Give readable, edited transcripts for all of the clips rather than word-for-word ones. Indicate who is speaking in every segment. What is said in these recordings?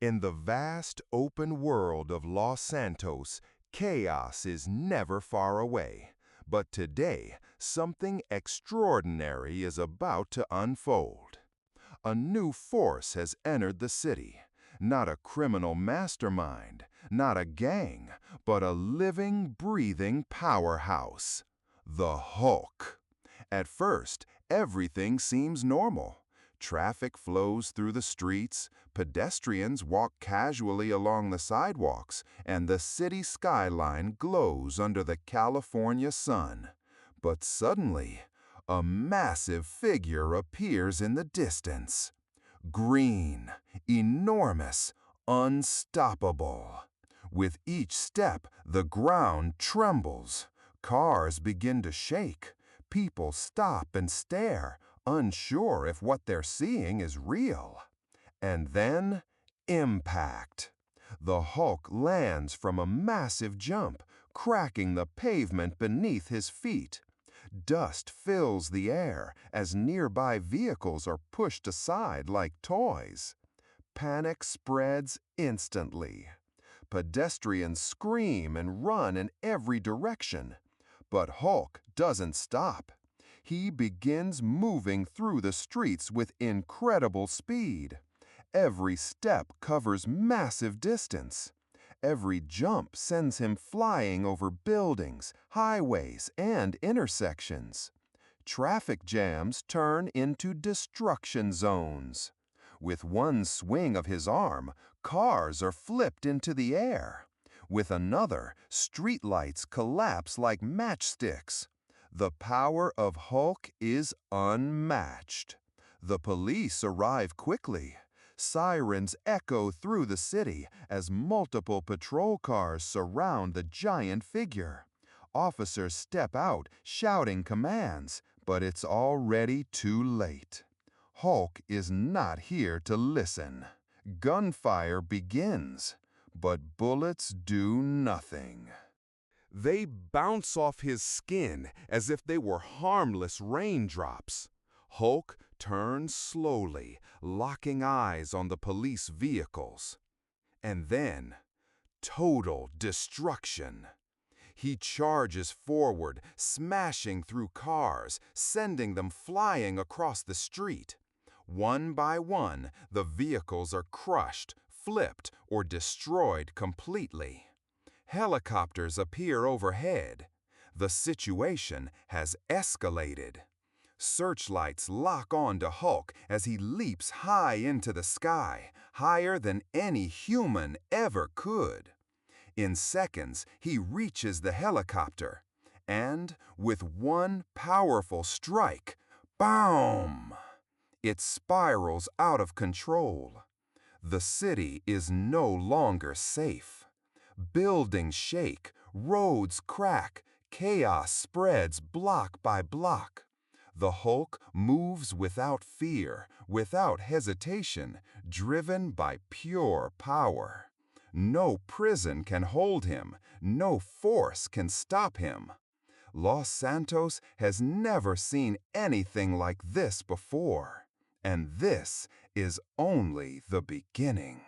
Speaker 1: In the vast open world of Los Santos, chaos is never far away. But today, something extraordinary is about to unfold. A new force has entered the city. Not a criminal mastermind, not a gang, but a living, breathing powerhouse. The Hulk. At first, everything seems normal. Traffic flows through the streets, pedestrians walk casually along the sidewalks, and the city skyline glows under the California sun. But suddenly, a massive figure appears in the distance. Green, enormous, unstoppable. With each step, the ground trembles. Cars begin to shake. People stop and stare, unsure if what they're seeing is real. And then, impact. The Hulk lands from a massive jump, cracking the pavement beneath his feet. Dust fills the air as nearby vehicles are pushed aside like toys. Panic spreads instantly. Pedestrians scream and run in every direction. But Hulk doesn't stop. He begins moving through the streets with incredible speed. Every step covers massive distance. Every jump sends him flying over buildings, highways, and intersections. Traffic jams turn into destruction zones. With one swing of his arm, cars are flipped into the air. With another, streetlights collapse like matchsticks. The power of Hulk is unmatched. The police arrive quickly. Sirens echo through the city as multiple patrol cars surround the giant figure. Officers step out, shouting commands, but it's already too late. Hulk is not here to listen. Gunfire begins, but bullets do nothing. They bounce off his skin as if they were harmless raindrops. Hulk turns slowly, locking eyes on the police vehicles. And then, total destruction. He charges forward, smashing through cars, sending them flying across the street. One by one, the vehicles are crushed, flipped, or destroyed completely. Helicopters appear overhead. The situation has escalated. Searchlights lock onto Hulk as he leaps high into the sky, higher than any human ever could. In seconds, he reaches the helicopter, and with one powerful strike, BOOM! It spirals out of control. The city is no longer safe. Buildings shake, roads crack, chaos spreads block by block. The Hulk moves without fear, without hesitation, driven by pure power. No prison can hold him, no force can stop him. Los Santos has never seen anything like this before, and this is only the beginning.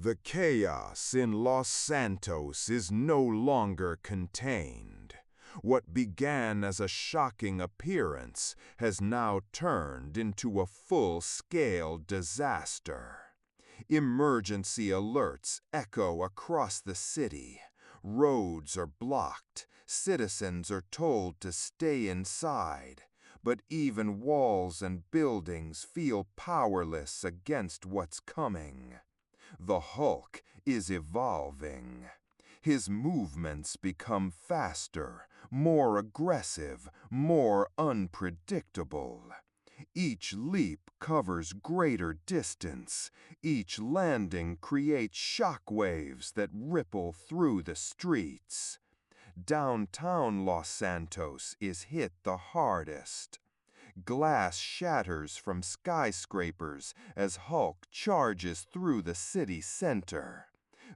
Speaker 1: The chaos in Los Santos is no longer contained. What began as a shocking appearance has now turned into a full-scale disaster. Emergency alerts echo across the city. Roads are blocked. Citizens are told to stay inside. But even walls and buildings feel powerless against what's coming. The Hulk is evolving. His movements become faster, more aggressive, more unpredictable. Each leap covers greater distance. Each landing creates shock waves that ripple through the streets. Downtown Los Santos is hit the hardest. Glass shatters from skyscrapers as Hulk charges through the city center.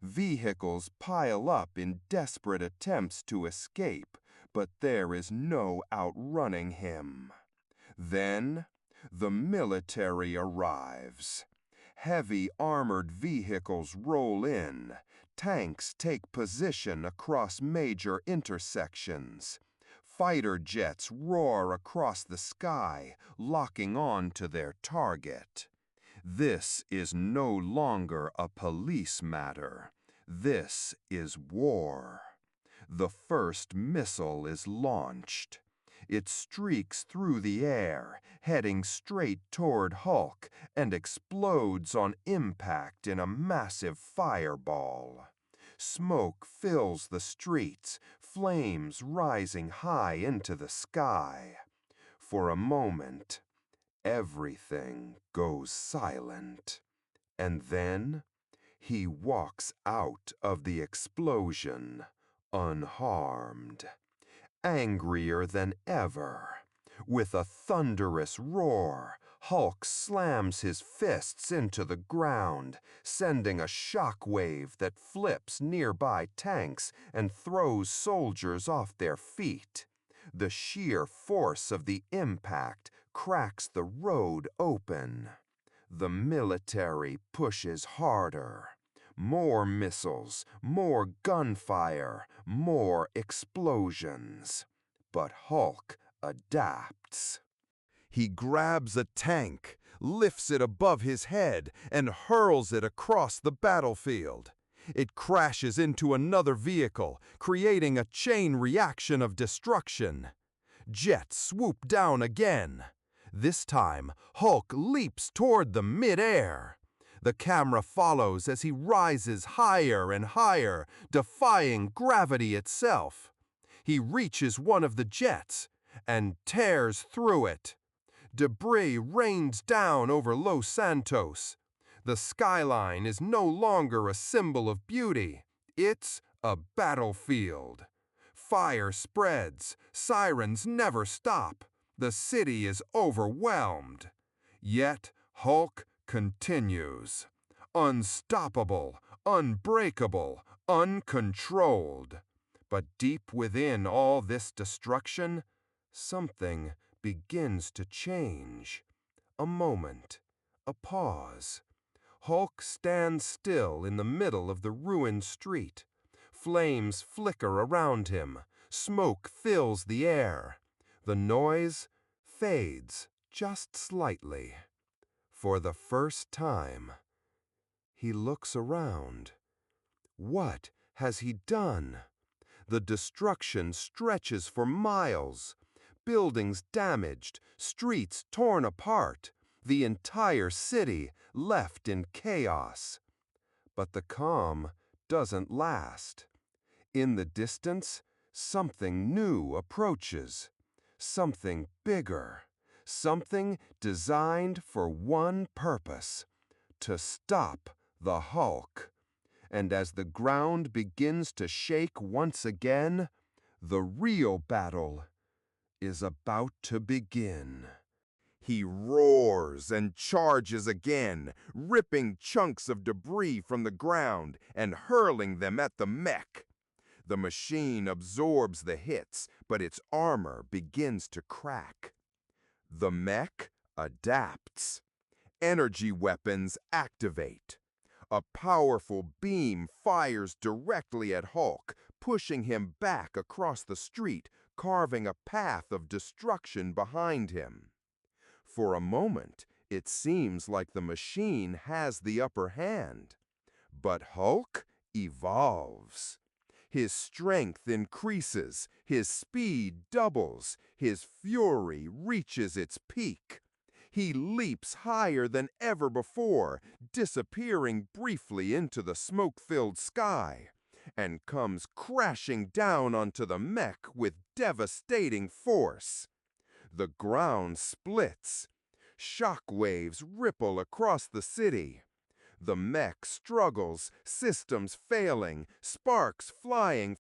Speaker 1: Vehicles pile up in desperate attempts to escape, but there is no outrunning him. Then, the military arrives. Heavy armored vehicles roll in. Tanks take position across major intersections. Fighter jets roar across the sky, locking on to their target. This is no longer a police matter. This is war. The first missile is launched. It streaks through the air, heading straight toward Hulk, and explodes on impact in a massive fireball. Smoke fills the streets, flames rising high into the sky. For a moment, everything goes silent. And then he walks out of the explosion unharmed, angrier than ever. With a thunderous roar, Hulk slams his fists into the ground, sending a shockwave that flips nearby tanks and throws soldiers off their feet. The sheer force of the impact cracks the road open. The military pushes harder. More missiles, more gunfire, more explosions. But Hulk adapts. He grabs a tank, lifts it above his head, and hurls it across the battlefield. It crashes into another vehicle, creating a chain reaction of destruction. Jets swoop down again. This time, Hulk leaps toward them mid-air. The camera follows as he rises higher and higher, defying gravity itself. He reaches one of the jets and tears through it. Debris rains down over Los Santos. The skyline is no longer a symbol of beauty. It's a battlefield. Fire spreads. Sirens never stop. The city is overwhelmed. Yet Hulk continues. Unstoppable, unbreakable, uncontrolled. But deep within all this destruction, something begins to change. A moment, a pause. Hulk stands still in the middle of the ruined street. Flames flicker around him. Smoke fills the air. The noise fades just slightly. For the first time, he looks around. What has he done? The destruction stretches for miles. Buildings damaged, streets torn apart, the entire city left in chaos. But the calm doesn't last. In the distance, something new approaches. Something bigger. Something designed for one purpose: to stop the Hulk. And as the ground begins to shake once again, the real battle is about to begin. He roars and charges again, ripping chunks of debris from the ground and hurling them at the mech. The machine absorbs the hits, but its armor begins to crack. The mech adapts. Energy weapons activate. A powerful beam fires directly at Hulk, pushing him back across the street, carving a path of destruction behind him. For a moment, it seems like the machine has the upper hand. But Hulk evolves. His strength increases, his speed doubles, his fury reaches its peak. He leaps higher than ever before, disappearing briefly into the smoke-filled sky, and comes crashing down onto the mech with devastating force. The ground splits. Shock waves ripple across the city. The mech struggles, systems failing, sparks flying